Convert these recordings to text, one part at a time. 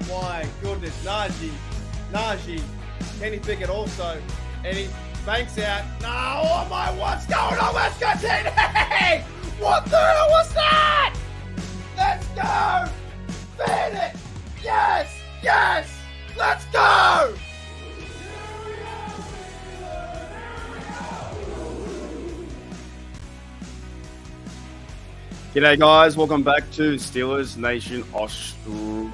my goodness. Najee. Kenny Pickett also. And he banks out. No, oh my, what's going on? Let's go, TD! What the hell was that? Let's go! Feed it! Yes! Let's go! G'day guys, welcome back to Steelers Nation Australia.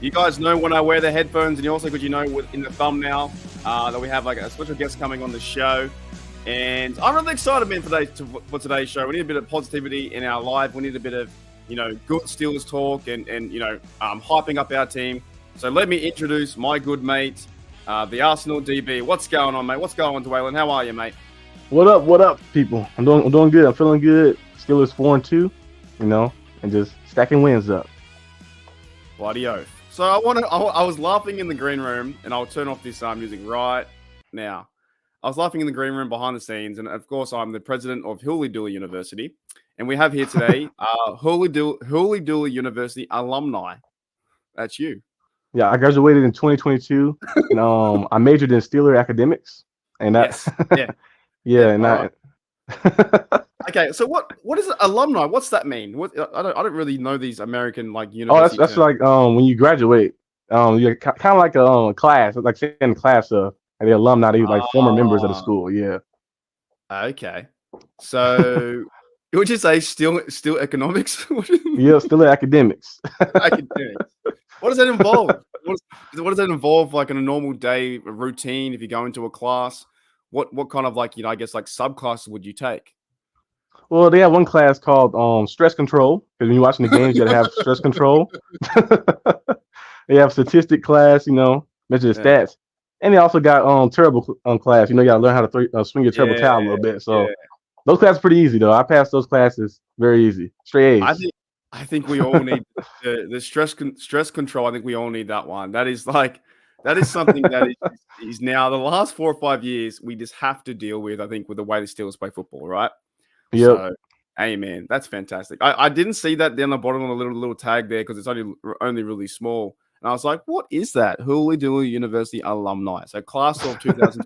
You guys know when I wear the headphones, and also because you know in the thumbnail that we have like a special guest coming on the show. And I'm really excited, man, for today's show. We need a bit of positivity in our life. We need a bit of, good Steelers talk and hyping up our team. So let me introduce my good mate, TheArsenalDB. What's going on, mate? What's going on, Dwaylen? How are you, mate? What up, people? I'm doing good. I'm feeling good. Steelers 4-2, and just stacking wins up. Bloody oath. So I was laughing in the green room, and I'll turn off this music right now. I was laughing in the green room behind the scenes, and of course, I'm the president of Hooly Dooly University, and we have here today Hooly Dooly University alumni. That's you. Yeah, I graduated in 2022, and I majored in Steeler academics, and that's Okay, so what is alumni? What's that mean? What I don't really know these American university. Oh, that's like when you graduate, you're kind of like a class, like saying in class of the alumni, they like former members of the school. Yeah. Okay. So would you say still economics? Yeah, still academics. Academics. What does that involve? What does that involve? Like in a normal day routine, if you go into a class, what kind of like I guess like subclasses would you take? Well, they have one class called stress control, because when you're watching the games, you gotta have stress control. They have statistic class, measure the stats, and they also got terrible class. You gotta learn how to swing your terrible towel a little bit. So those classes are pretty easy though. I passed those classes very easy, straight A's. I think we all need the stress control. I think we all need that one. That is something that is now the last 4 or 5 years we just have to deal with. I think with the way the Steelers play football, right? Yep. So, hey man, that's fantastic. I didn't see that down the bottom on the little tag there because it's only really small, and I was like, what is that? Hooly Dooly University alumni. So class of 2000.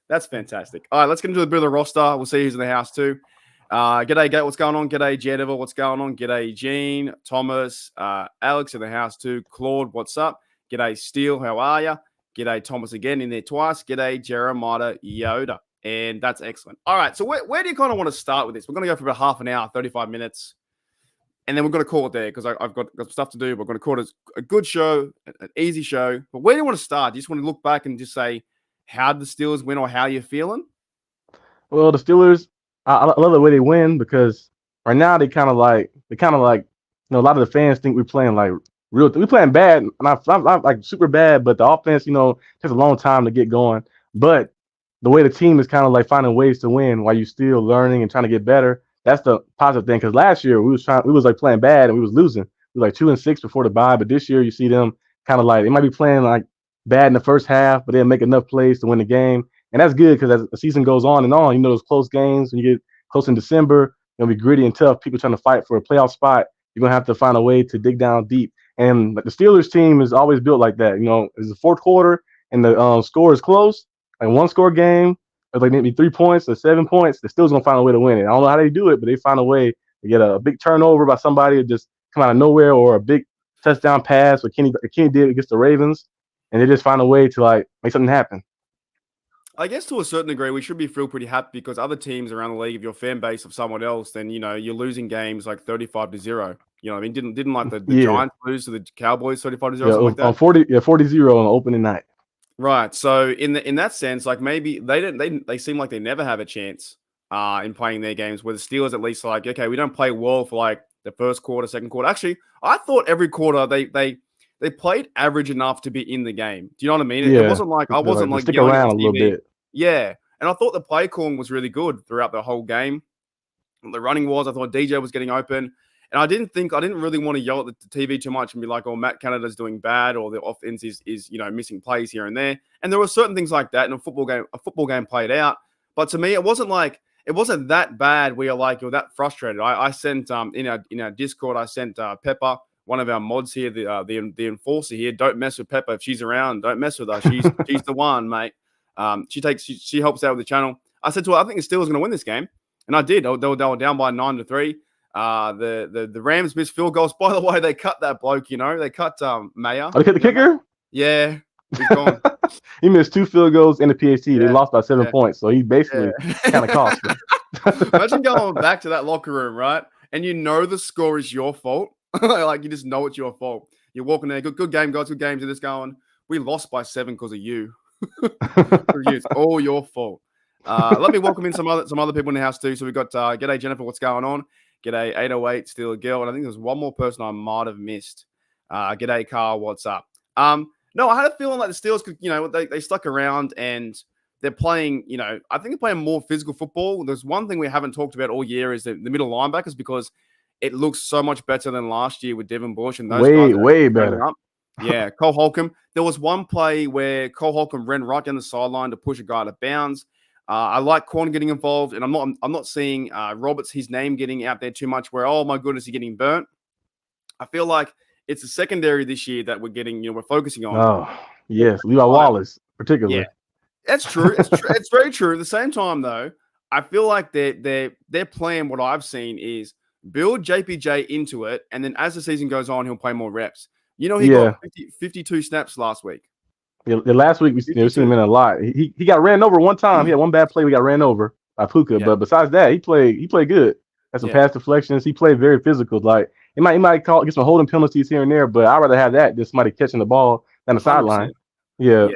That's fantastic. All right, let's get into a bit of the roster. We'll see who's in the house too. G'day, Gate. What's going on? G'day, Jediver. What's going on? G'day, Gene, Thomas, Alex in the house too. Claude, what's up? G'day, Steele. How are you? G'day, Thomas again in there twice. G'day, Jeremiah Yoda. And that's excellent. All right, so where do you kind of want to start with this? We're going to go for about half an hour, 35 minutes, and then we're going to call it there because I've got stuff to do. We're going to call it a good show, an easy show. But where do you want to start? Do you just want to look back and just say, how did the Steelers win or how you're feeling? Well, the Steelers, I love the way they win because right now they kind of like a lot of the fans think we're playing like we're playing bad, not like super bad, but the offense, takes a long time to get going. But the way the team is kind of like finding ways to win while you're still learning and trying to get better, that's the positive thing. Because last year we was like playing bad and we was losing. We were like 2-6 before the bye, but this year you see them kind of like they might be playing like bad in the first half, but they'll make enough plays to win the game. And that's good because as the season goes on, those close games, when you get close in December, it'll be gritty and tough. People trying to fight for a playoff spot. You're going to have to find a way to dig down deep. And like the Steelers team is always built like that. It's the fourth quarter and the score is close, like one score game, or like maybe 3 points or 7 points, they're still going to find a way to win it. I don't know how they do it, but they find a way to get a big turnover by somebody that just come out of nowhere or a big touchdown pass what Kenny did against the Ravens. And they just find a way to like make something happen. I guess to a certain degree, we should feel pretty happy because other teams around the league, if you're a fan base of someone else, then you're losing games like 35-0. You know what I mean? Didn't like the Giants lose to the Cowboys 35-0? Yeah, like that? On 40-0 on opening night. Right. So in that sense, like maybe they seem like they never have a chance in playing their games. Where the Steelers at least like, okay, we don't play well for like the first quarter, second quarter. Actually, I thought every quarter they played average enough to be in the game. Do you know what I mean? Yeah, it wasn't like I wasn't like stick around a little bit. Yeah, and I thought the play calling was really good throughout the whole game. The running was. I thought DJ was getting open, and I didn't really want to yell at the TV too much and be like, "Oh, Matt Canada's doing bad," or the offense is missing plays here and there. And there were certain things like that in a football game played out. But to me, it wasn't that bad where you're that frustrated. I sent in our Discord, I sent Pepper one of our mods here, the enforcer here. Don't mess with Pepper if she's around. Don't mess with her. She's the one, mate. She helps out with the channel. I said to her, I think the Steelers are going to win this game, and I did. They were down by 9-3. The Rams missed field goals. By the way, they cut that bloke. They cut Mayer. Oh, they cut the kicker? Yeah, he's gone. He missed 2 field goals in the PAT. They lost by 7 points, so he basically kind of cost them. Imagine going back to that locker room, right? And the score is your fault. Like, you just know it's your fault. You're walking there. Good game, guys. Good games. You're just going, we lost by 7 because of you. It's all your fault. Let me welcome in some other people in the house too. So we got g'day Jennifer, what's going on? G'day 808, still a girl, and I think there's one more person I might have missed. G'day Carr, what's up? No, I had a feeling like the Steelers could, they stuck around and they're playing, I think they're playing more physical football. There's one thing we haven't talked about all year is the middle linebackers, because it looks so much better than last year with Devin Bush and those guys. Way better. Up. Yeah, Cole Holcomb. There was one play where Cole Holcomb ran right down the sideline to push a guy to bounds. I like Corn getting involved, and I'm not seeing Roberts, his name, getting out there too much where, oh my goodness, he's getting burnt. I feel like it's the secondary this year that we're focusing on. Oh, yes. Levi Wallace, particularly. Yeah, that's true. It's very true. At the same time, though, I feel like their plan, what I've seen, is build JPJ into it, and then as the season goes on, he'll play more reps. He got 52 snaps last week. Yeah, last week we've seen him in a lot. He got ran over one time. He had one bad play. We got ran over by Puka, but besides that, he played good. Had some pass deflections. He played very physical. Like he might get some holding penalties here and there, but I'd rather have that than somebody catching the ball than the sideline. Yeah.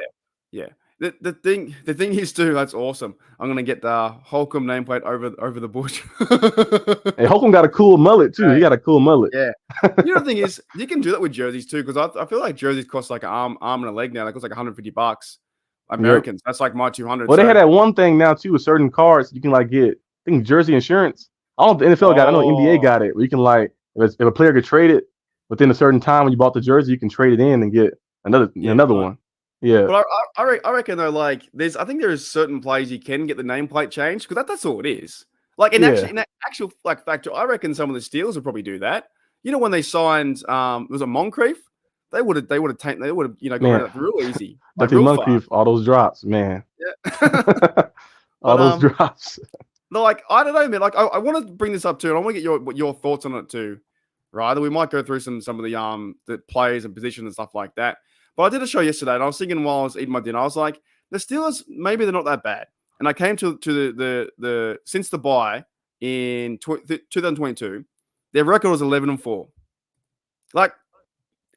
The thing is too, that's awesome. I'm gonna get the Holcomb nameplate over the bush. Hey, Holcomb got a cool mullet too. He got a cool mullet. Yeah. The thing is, you can do that with jerseys too, because I feel like jerseys cost like an arm and a leg now. They cost like $150 Americans. Yep. That's like my 200. Well, they had that one thing now too with certain cards. You can like get, I think, jersey insurance. I don't know if the NFL got it. I know NBA got it. Where you can like, if a player could trade it within a certain time when you bought the jersey, you can trade it in and get another one. Yeah, but I reckon though, like I think there is certain plays you can get the nameplate changed, because that's all it is. Like in actual like factor, I reckon some of the Steelers would probably do that. When they signed, was it Moncrief? They would have gone out real easy. Like Moncrief, all those drops, man. Yeah, all those drops. Like I don't know, man. Like I want to bring this up too, and I want to get your thoughts on it too. Right, we might go through some of the players and positions and stuff like that. But I did a show yesterday, and I was thinking while I was eating my dinner, I was like, the Steelers, maybe they're not that bad. And I came to the since the bye in 2022, their record was 11-4. Like,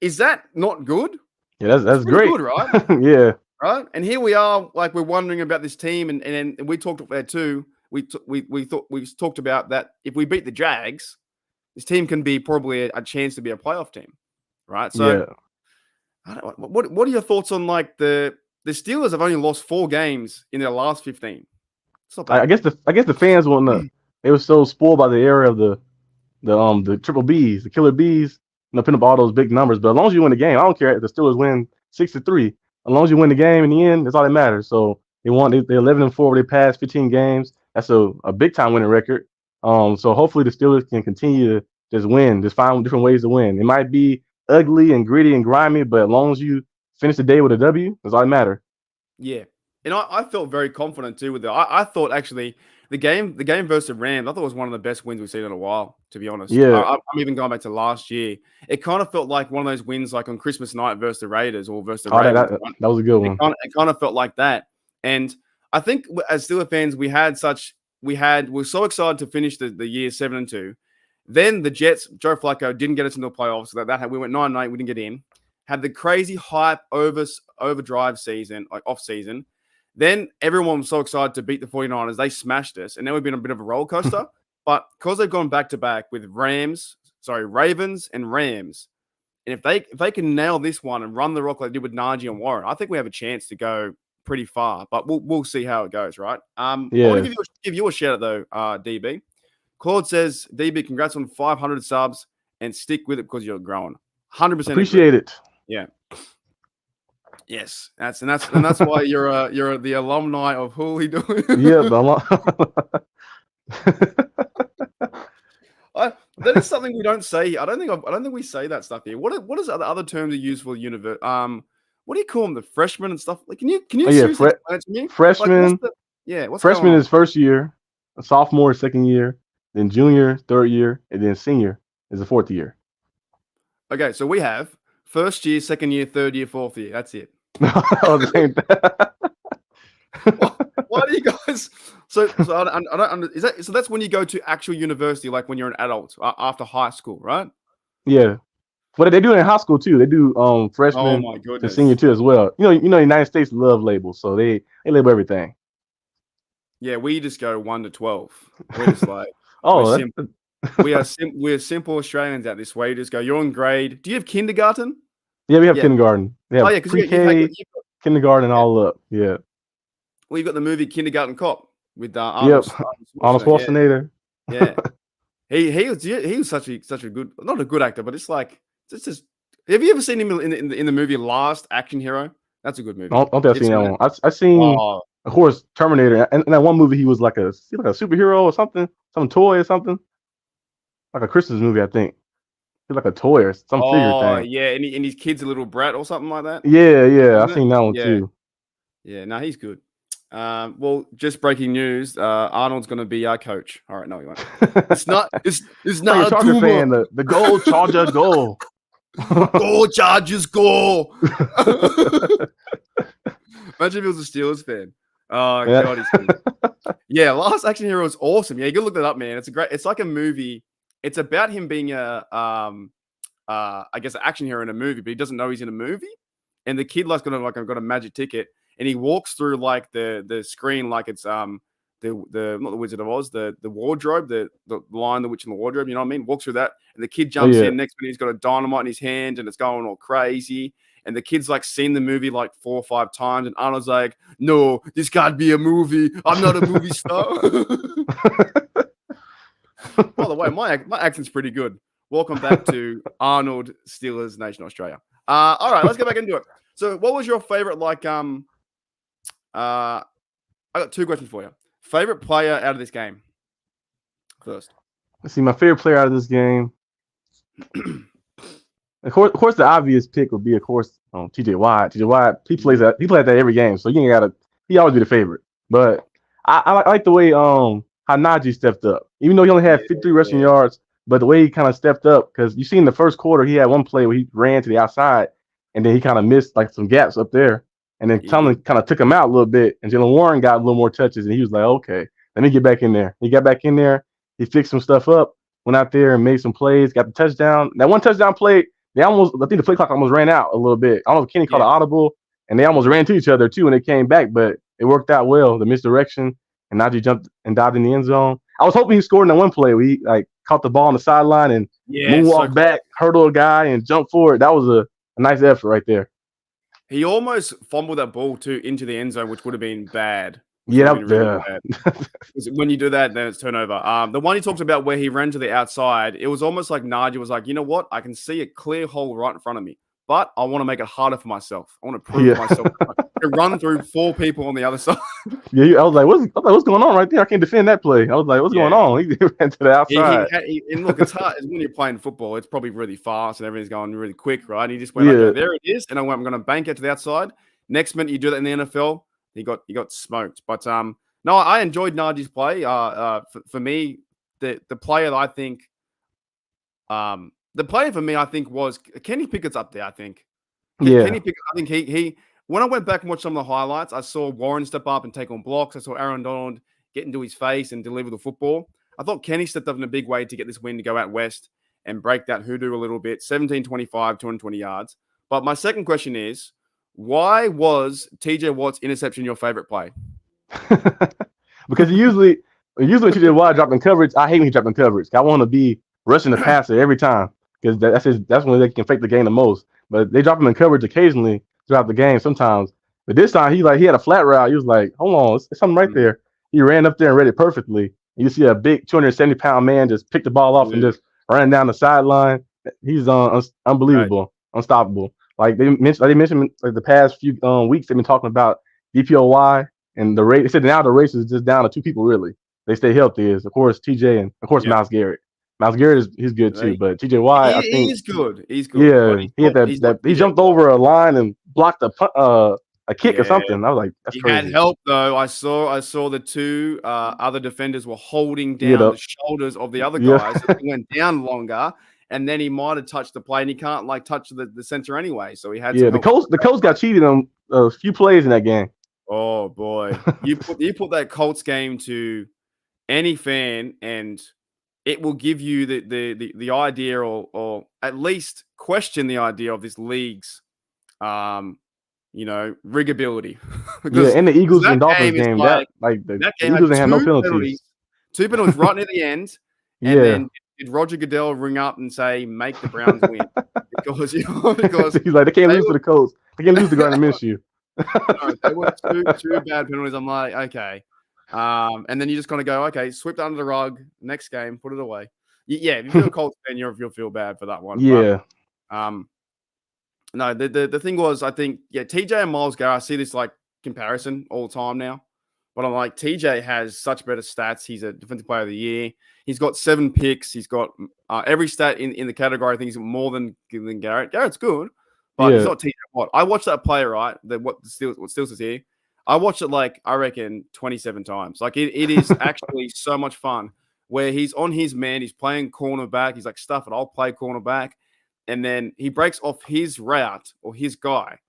is that not good? Yeah, that's great, good, right? Yeah, right. And here we are, like we're wondering about this team, and we talked about that too. We talked about that if we beat the Jags, this team can be probably a chance to be a playoff team, right? So. Yeah. What are your thoughts on like the Steelers have only lost 4 games in their last 15? I guess the fans want to. They were so spoiled by the era of the triple Bs, the killer Bs, putting up all those big numbers. But as long as you win the game, I don't care if the Steelers win 6-3. As long as you win the game in the end, that's all that matters. So they're 11-4. They passed 15 games. That's a big time winning record. So hopefully the Steelers can continue to just win, just find different ways to win. It might be ugly and gritty and grimy, but as long as you finish the day with a W, that's all that matters. Yeah, and I felt very confident too with it. I thought actually the game versus the Rams, I thought it was one of the best wins we've seen in a while, to be honest. Yeah, I'm even going back to last year. It kind of felt like one of those wins, like on Christmas night versus the Raiders or versus the Ravens. That was a good one. It kind of felt like that, and I think as Steelers fans, we're so excited to finish the year 7-2. Then the Jets, Joe Flacco didn't get us into the playoffs. So we went 9-8. We didn't get in. Had the crazy hype overdrive season, like off season. Then everyone was so excited to beat the 49ers. They smashed us. And then we've been a bit of a roller coaster. But because they've gone back to back with Ravens and Rams. And if they can nail this one and run the rock like they did with Najee and Warren, I think we have a chance to go pretty far. But we'll see how it goes, right? I want to give you a shout out though, DB. Claude says, DB, congrats on 500 subs and stick with it because you're growing. 100% appreciate it. Yeah. Yes, that's why you're the alumni of Hooli Dooley. Yeah, That is something we don't say. I don't think we say that stuff here. What is the other terms you use for universe? What do you call them? The freshmen and stuff. Like, can Oh you yeah, seriously explain it to me? Like, freshman. what's going Freshman on? is first year, sophomore is second year, then junior, third year, and then senior is the fourth year. Okay, so we have first year, second year, third year, fourth year. That's it. Oh, the same thing. Why do you guys? So I don't. Is that so? That's when you go to actual university, like when you're an adult after high school, right? Yeah, but they do it in high school too. They do Oh freshman my to senior goodness. too as well. The United States love labels, so they label everything. Yeah, we just go 1 to 12. We're just like we're Oh, simple. We're simple Australians out this way. You just go. You're on grade. Do you have kindergarten? yeah, we have Yeah. kindergarten. They Oh have yeah, because pre-K, kindergarten, yeah. all up. Yeah. Well, you got the movie Kindergarten Cop with Yep. Arnold Arnold Schwarzenegger. Schwarzenegger. Yeah. He was such a good, not a good actor, but it's just. Have you ever seen him in the movie Last Action Hero? That's a good movie. Don't think I've It's seen that one. I seen, oh of course, Terminator, and in that one movie he was like a superhero or something, some toy or something, like a Christmas movie, I think. He's like a toy or some figure thing. yeah, and his kid's a little brat or something like that. Yeah, I Isn't it? seen that one Yeah, too. yeah. No, he's good. Well, just breaking news. Arnold's going to be our coach. All right, no, he won't. It's not. It's Like a not a Charger tumor. fan, the goal, Charger, goal. Go Chargers, go! Imagine if he was a Steelers fan. Oh Yeah. god, he's good. Yeah, Last Action Hero is awesome. Yeah, you can look that up, man. It's like a movie. It's about him being I guess an action hero in a movie, but he doesn't know he's in a movie. And the kid got a magic ticket, and he walks through like the screen like it's the not the Wizard of Oz, the wardrobe, the Lion, the Witch, and the Wardrobe. You know what I mean? Walks through that, and the kid jumps Yeah. in. Next minute, he's got a dynamite in his hand, and it's going all crazy. And the kid's like seen the movie like 4 or 5 times, and Arnold's like, "No, this can't be a movie. I'm not a movie star." By the way, my accent's pretty good. Welcome back to Arnold Steelers Nation Australia. All right, let's get back into it. So, what was your favorite? I got 2 questions for you. Favorite player out of this game? First, Let's see, my favorite player out of this game. Of course, the obvious pick would be, of course, TJ Watt. TJ Watt, he plays that every game, so he always be the favorite. But I like the way how Najee stepped up, even though he only had 53 rushing yards. But the way he kind of stepped up, because you see in the first quarter he had one play where he ran to the outside, and then he kind of missed like some gaps up there, and then Tomlin kind of took him out a little bit, and Jalen Warren got a little more touches, and he was like, okay, let me get back in there. He got back in there, he fixed some stuff up, went out there and made some plays, got the touchdown. That one touchdown play, I think the play clock almost ran out a little bit. I don't know if Kenny called an audible, and they almost ran to each other too when they came back, but it worked out well. The misdirection, and Najee jumped and dived in the end zone. I was hoping he scored in that one play where he like caught the ball on the sideline and moonwalked back, hurdled a guy, and jumped forward. That was a nice effort right there. He almost fumbled that ball too into the end zone, which would have been bad. Yeah, really bad. When you do that, then it's turnover. The one he talks about where he ran to the outside, it was almost like Najee was like, you know what? I can see a clear hole right in front of me, but I want to make it harder for myself. I want to prove to myself to run through 4 people on the other side. Yeah, I was like, what's going on right there? I can't defend that play. I was like, what's going on? He ran to the outside. And look, it's hard. When you're playing football, it's probably really fast and everything's going really quick, right? And he just went, okay, there it is. And I'm going to bank it to the outside. Next minute, you do that in the NFL, he got smoked. But no, I enjoyed Najee's play. For me, the player that I think, the player for me, I think was Kenny Pickett's up there. I think. Kenny Pickett. I think he. When I went back and watched some of the highlights, I saw Warren step up and take on blocks. I saw Aaron Donald get into his face and deliver the football. I thought Kenny stepped up in a big way to get this win to go out west and break that hoodoo a little bit. 17-25, 220 yards. But my second question is, why was TJ Watt's interception your favorite play? Because usually when TJ Watt dropping coverage, I hate when he dropping coverage. I want to be rushing the passer every time because that's when they can fake the game the most. But they drop him in coverage occasionally throughout the game sometimes. But this time he had a flat route. He was like, hold on, it's something right there. He ran up there and read it perfectly. You see a big 270-pound man just pick the ball off and just ran down the sideline. He's unbelievable, unstoppable. Like they mentioned like the past few weeks, they've been talking about DPOY and the race. They said now the race is just down to 2 people really. They stay healthy. Is of course TJ and of course Myles Garrett. Miles Garrett he's good too, but TJ Watt, I think He's good. He's good, but yeah, he had he's not that he TJ jumped Watt. over a line and blocked a kick or Yeah. something. I was like, that's He had crazy. help though. I saw the two other defenders were holding Yeah, down the shoulders of the other yeah, guys. So he went down longer, and then he might have touched the play, and he can't like touch the center anyway. So he had some yeah. The help. Colts got cheated on a few plays in that game. Oh boy, you put that Colts game to any fan, and it will give you the idea, or at least question the idea of this league's riggability. Yeah, because and the Eagles that and Dolphins game is game, like the that game Eagles had didn't have no penalties. two penalties right near the end, and Yeah, then did Roger Goodell ring up and say make the Browns win because because he's like they can't they lose to the Colts. They can't lose to Gardner Minshew. no, they were two bad penalties. I'm like, okay. And then you just kind of go, okay, sweep that under the rug. Next game, put it away. Yeah, if you're a Colts fan, you'll feel bad for that one. Yeah, But no, the thing was, I think, TJ and Miles Garrett, I see this like comparison all the time now. But I'm like, TJ has such better stats. He's a defensive player of the year. He's got 7 picks. He's got every stat in the category. I think he's more than Garrett. Garrett's good, but he's yeah, not TJ Watt. I watched that play, right? What Steelers is here. I watched it like, I reckon, 27 times. Like it is actually so much fun where he's on his man. He's playing cornerback. He's like, stuff it. I'll play cornerback. And then he breaks off his route or his guy,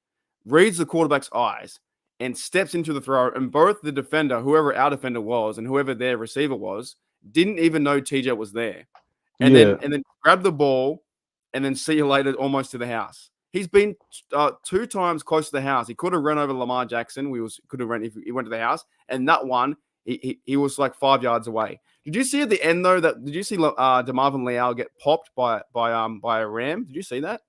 reads the quarterback's eyes, and steps into the throw. And both the defender, whoever our defender was, and whoever their receiver was, didn't even know TJ was there. And yeah. then grab the ball, and then see you later, almost to the house. He's been 2 times close to the house. He could have run over Lamar Jackson. Could have run if he went to the house. And that one, he was like 5 yards away. Did you see at the end though did you see DeMarvin Leal get popped by a ram? Did you see that?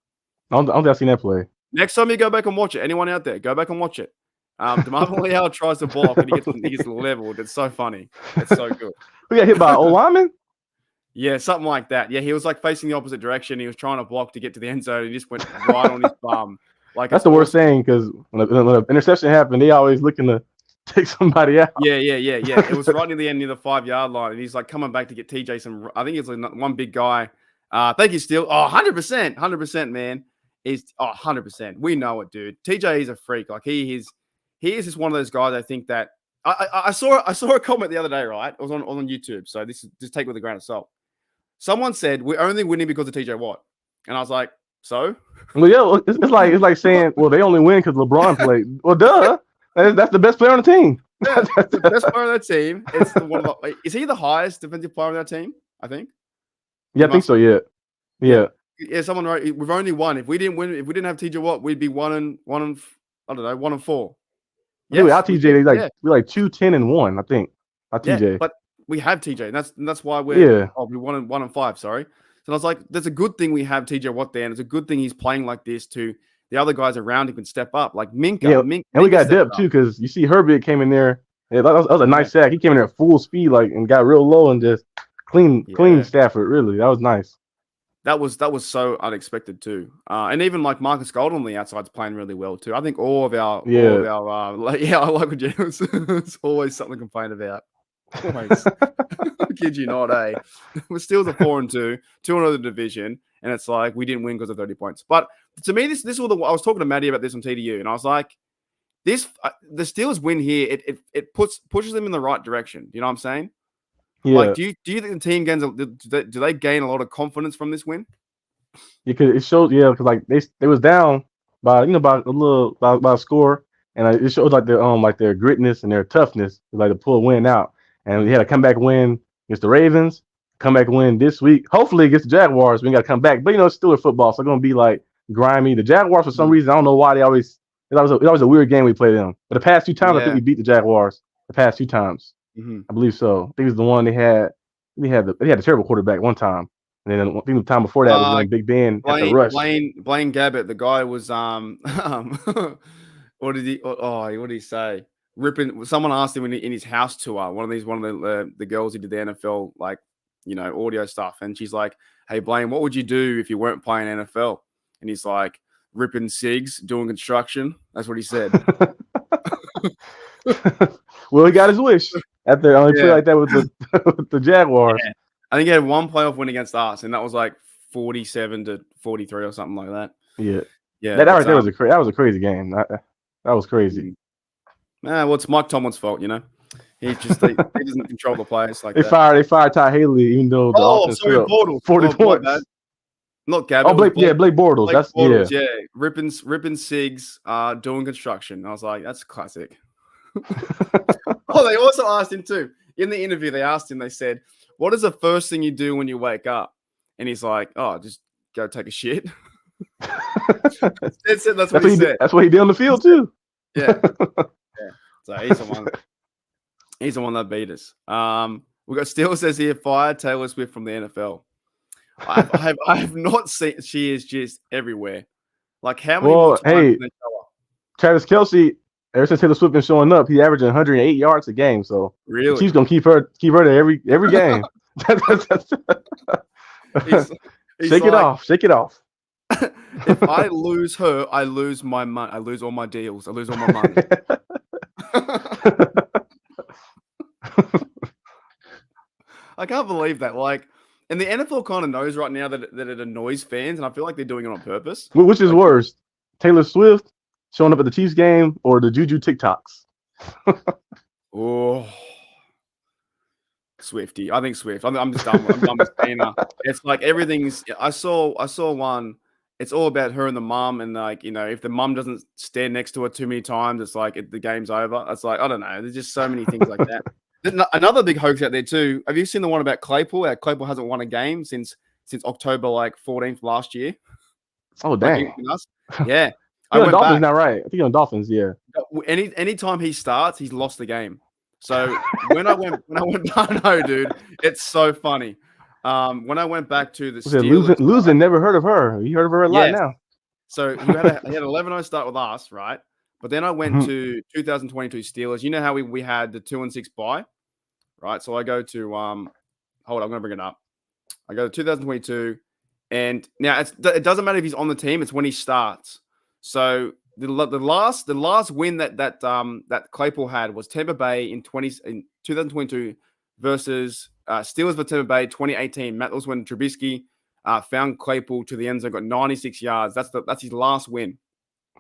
I don't think I've seen that play. Next time you go back and watch it, anyone out there, go back and watch it. DeMarvin Leal tries to block and he gets leveled. It's so funny. It's so good. We got hit by an old lineman? Yeah, something like that. Yeah, he was like facing the opposite direction. He was trying to block to get to the end zone. He just went right on his bum. Like that's the worst thing because when an interception happened, they always looking to take somebody out. Yeah. It was right near the end, near the 5-yard line, and he's like coming back to get TJ some. I think it's like one big guy. Thank you, Steele. Oh, 100%, man. Is 100%. We know it, dude. TJ is a freak. Like he is just one of those guys. I think that I saw a comment the other day. Right, it was on YouTube. So this is just take it with a grain of salt. Someone said we're only winning because of TJ Watt, and I was like, so. Well, yeah, it's like saying, well, they only win because LeBron played. Well, duh. That's the best player on the team. Yeah, the best player on that team. It's is he the highest defensive player on that team? I think. Yeah, I think so. Yeah. Yeah. Someone wrote we've only won. If we didn't win, if we didn't have TJ Watt, we'd be 1-4. Yes, our TJ, we're like 2-10-1. I think. Our TJ. Yeah, but we have TJ. And that's why we 1-5. Sorry. So I was like, that's a good thing we have TJ Watt there, and it's a good thing he's playing like this to the other guys around him can step up, like Minka. Yeah, and we got depth too because you see Herbert came in there. Yeah, that was a nice sack. He came in there at full speed, like, and got real low and just clean Stafford. Really, that was nice. That was so unexpected too. And even like Marcus Gold on the outside's playing really well too. I think all of our I like what it's always something to complain about. Always. Kid you not, eh? We're still a 4-2, 2 in the division, and it's like we didn't win because of 30 points. But to me, this was I was talking to Maddie about this on TDU, and I was like, the Steelers win here. It pushes them in the right direction. You know what I'm saying? Yeah. Like, do you think the team gains? Do they gain a lot of confidence from this win? Because it shows, because like they was down by by a score, and it shows like their gritness and their toughness, like to pull a win out. And we had a comeback win against the Ravens, comeback win this week. Hopefully against the Jaguars, we got to come back. But it's still football, so it's gonna be like grimy. The Jaguars, for some reason, I don't know why it was always a weird game we played them. But the past 2 times, I think we beat the Jaguars. The past 2 times, I believe so. I think it was the one they had. They had a terrible quarterback one time, and then I think the time before that was when Big Ben had the rush. Blaine Gabbert, the guy was what did he say? Ripping. Someone asked him in his house tour. One of the girls who did the NFL audio stuff, and she's like, "Hey Blaine, what would you do if you weren't playing NFL?" And he's like, "Ripping cigs, doing construction." That's what he said. Well, he got his wish after only play like that with the Jaguars. Yeah. I think he had one playoff win against us, and that was like 47-43 or something like that. Yeah, Yeah, that but right there was a crazy game. That was crazy. well, it's Mike Tomlin's fault, you know. He doesn't control the players like They that. fired Ty Haley, even though the offense Sorry, put up Bortles. 40 My points. bad. Not Gab. Oh, Blake Bortles. Blake That's Bortles, yeah. Ripping Sigs, doing construction. I was like, that's classic. They also asked him too. In the interview, they asked him, they said, what is the first thing you do when you wake up? And he's like, oh, just go take a shit. That's what he said. That's what he did on the field too. Yeah. So he's the one. He's the one that beat us. We got Steele says here, fire Taylor Swift from the NFL. I have not seen. She is just everywhere. Like how many more times can they show her? Travis Kelce, ever since Taylor Swift been showing up, he's averaging 108 yards a game. So really, she's gonna keep her to every game. Shake it off. If I lose her, I lose my money. I lose all my deals. I lose all my money. I can't believe that. Like, and the NFL kind of knows right now that it annoys fans, and I feel like they're doing it on purpose. Which is worse, Taylor Swift showing up at the Chiefs game or the Juju TikToks? Oh, Swifty. I think Swift. I'm just done with Tina. It's like everything's. I saw one. It's all about her and the mum, and like, you know, if the mum doesn't stand next to her too many times, it's like the game's over. It's like, I don't know. There's just so many things like that. Another big hoax out there too. Have you seen the one about Claypool? Claypool hasn't won a game since October 14th last year. Oh dang! Yeah, I went Dolphins now, right? I think on Dolphins, yeah. Anytime he starts, he's lost the game. So when I went, no, dude, it's so funny. When I went back to the Steelers, losing, never heard of her. You heard of her a lot now. So he had an 11-0 start with us, right? But then I went to 2022 Steelers. You know how we had the 2-6 bye, right? So I go to hold on, I'm gonna bring it up. I go to 2022, and now it doesn't matter if he's on the team; it's when he starts. So the last win that Claypool had was Tampa Bay in 2022 versus Steelers for Tampa Bay 2018. That was when Trubisky found Claypool to the end zone, got 96 yards. That's his last win.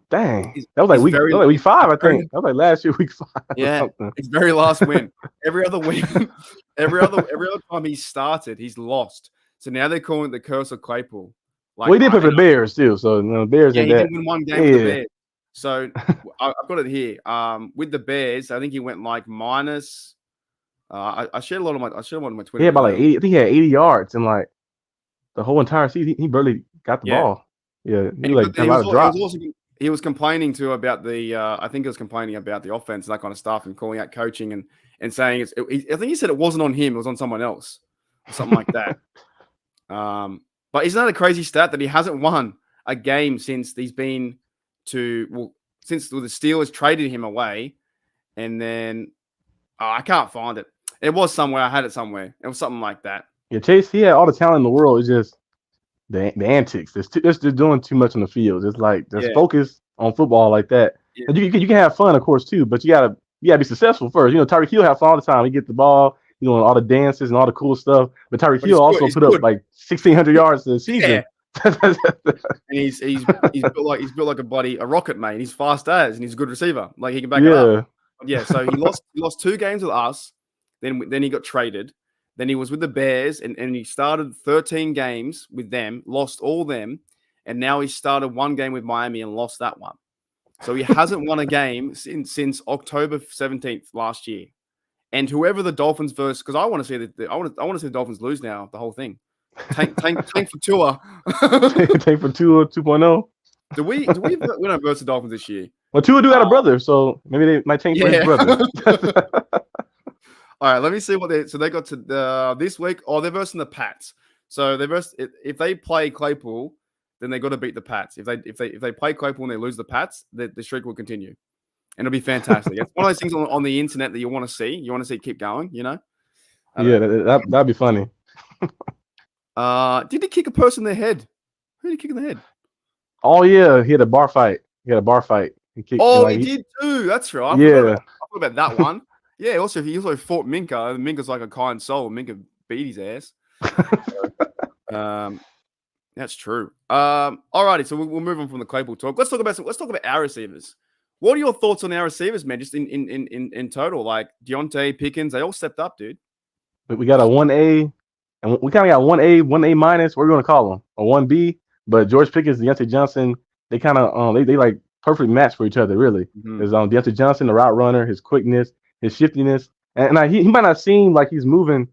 Dang, that was like week 5, I think. That was like last year, week 5. Yeah, his very last win. Every other win, every other time he started, he's lost. So now they're calling it the curse of Claypool. Like, well, he did play for the Bears too, so the Bears. Yeah, he did win one game with the Bears. So I've got it here. With the Bears, I think he went like minus. I shared a lot of my Twitter. Yeah, about like 80. I think he had 80 yards in like the whole entire season. He barely got the ball. Yeah, he like a lot of drops. He was complaining too about the. I think he was complaining about the offense and that kind of stuff, and calling out coaching and saying I think he said it wasn't on him; it was on someone else, or something like that. But isn't that a crazy stat that he hasn't won a game since he's been since the Steelers traded him away, and then I can't find it. It was somewhere. I had it somewhere. It was something like that. Yeah, Chase. He had all the talent in the world. It's just the antics. They're doing too much on the field. It's like just focus on football like that. Yeah. And you can have fun, of course, too, but you gotta be successful first. You know, Tyreek Hill have fun all the time. He get the ball, you know, all the dances and all the cool stuff. But Tyreek Hill also put up like 1,600 yards in the season. Yeah. And he's built like a rocket, mate. He's fast as, and he's a good receiver. Like he can back it up. Yeah. So he lost 2 games with us. Then he got traded. Then he was with the Bears, and he started 13 games with them, lost all them, and now he started 1 game with Miami and lost that one. So he hasn't won a game since October 17th last year. And whoever the Dolphins versus, because I want to see I want to see the Dolphins lose now, the whole thing. Tank for Tua. Tank for Tua 2.0. Do we don't verse the Dolphins this year? Well, Tua do have a brother, so maybe they might tank for his brother. All right, let me see what they got to this week. Oh, they're versing the Pats. So if they play Claypool, then they got to beat the Pats. If they play Claypool and they lose the Pats, the streak will continue, and it'll be fantastic. It's one of those things on the internet that you want to see. You want to see keep going, you know? Yeah, that'd be funny. Did he kick a person in the head? Who did he kick in the head? Oh yeah, he had a bar fight. He kicked, he did too. That's right. I forgot about that one. Yeah. Also, he fought Minka. Minka's like a kind soul. Minka beat his ass. That's true. Alrighty, so we'll move on from the Claypool talk. Let's talk about our receivers. What are your thoughts on our receivers, man? Just in total, like Deontay, Pickens, they all stepped up, dude. We got a 1A, and we kind of got 1A, 1A minus. What are we gonna call them? A 1B. But George Pickens, Deontay Johnson, they kind of they like perfect match for each other, really. Is Deontay Johnson, the route runner, his quickness, his shiftiness, and he might not seem like he's moving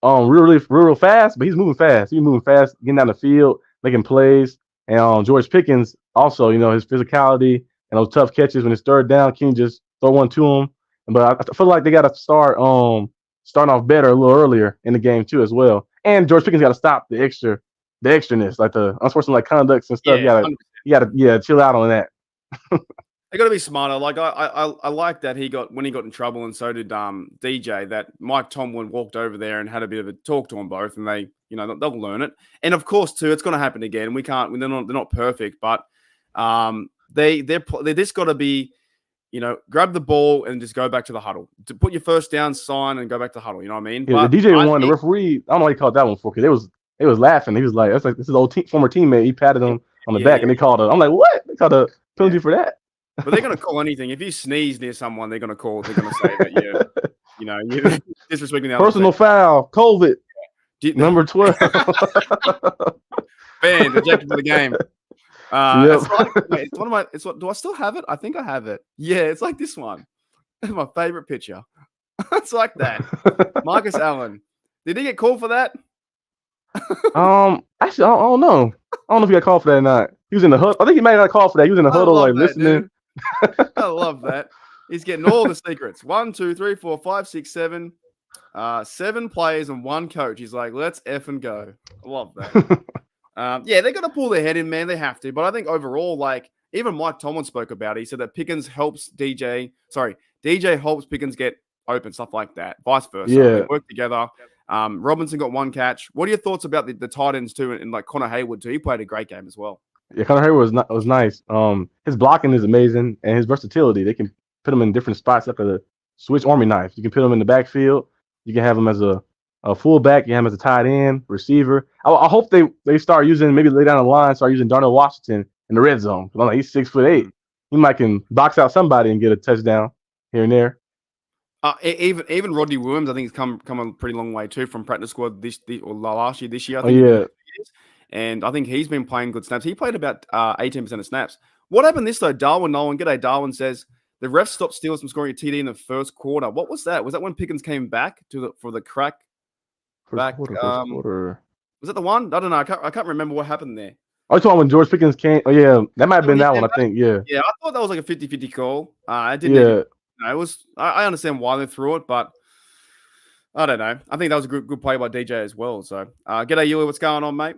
real fast, but he's moving fast. He's moving fast, getting down the field, making plays. And George Pickens also, his physicality and those tough catches when it's third down, can just throw one to him. But I feel like they got to start starting off better a little earlier in the game too as well. And George Pickens got to stop the extraness, like the unsportsmanlike conducts and stuff. Yeah, you gotta chill out on that. They got to be smarter. Like I like that when he got in trouble, and so did DJ. That Mike Tomlin walked over there and had a bit of a talk to them both, and they, they'll learn it. And of course, too, it's going to happen again. We can't. They're not perfect, but they just got to be, grab the ball and just go back to the huddle. To put your first down sign and go back to the huddle. You know what I mean? Yeah, but the DJ won. The referee, I don't know why he called that one for, because they was laughing. He was like, "That's like this is old former teammate." He patted him on the back, and they called it. I'm like, "What?" They called a penalty for that. But they're going to call anything. If you sneeze near someone, they're going to say that you're disrespecting the other personal foul, COVID, number 12, banned, ejected from the game. Do I still have it? I think I have it. Yeah, it's like this one. It's my favorite picture. It's like that. Marcus Allen. Did he get called for that? Actually, I don't know. I don't know if he got called for that or not. He was in the huddle. I think he might have got called for that. He was in the huddle, like listening. I love that. He's getting all the secrets. 1, 2, 3, 4, 5, 6, 7. 7 players and 1 coach. He's like, let's effing go. I love that. Yeah, they're going to pull their head in, man. They have to. But I think overall, like, even Mike Tomlin spoke about it. He said that Pickens helps DJ helps Pickens get open, stuff like that. Vice versa. Yeah. They work together. Robinson got 1 catch. What are your thoughts about the tight ends too? And like Connor Hayward too. He played a great game as well. Yeah, Connor Hayward was nice. His blocking is amazing, and his versatility. They can put him in different spots like a switch army knife. You can put him in the backfield. You can have him as a fullback. You can have him as a tight end, receiver. I hope they start using, maybe lay down the line, start using Darnell Washington in the red zone. I'm like, he's 6'8". He might can box out somebody and get a touchdown here and there. Even Rodney Williams, I think, he's come a pretty long way too from practice squad this year. I think. Yeah. And I think he's been playing good snaps. He played about 18% of snaps. What happened this, though? Darwin Nolan, g'day, Darwin says, the refs stopped Steelers from scoring a TD in the first quarter. What was that? Was that when Pickens came back for the crack? First quarter. Was that the one? I don't know. I can't remember what happened there. Oh, you talking when George Pickens came? Oh, yeah. That might have been that one, I think. Yeah. Yeah, I thought that was like a 50-50 call. I didn't. Yeah. It was. I understand why they threw it, but I don't know. I think that was a good play by DJ as well. So, g'day, Yuli. What's going on, mate?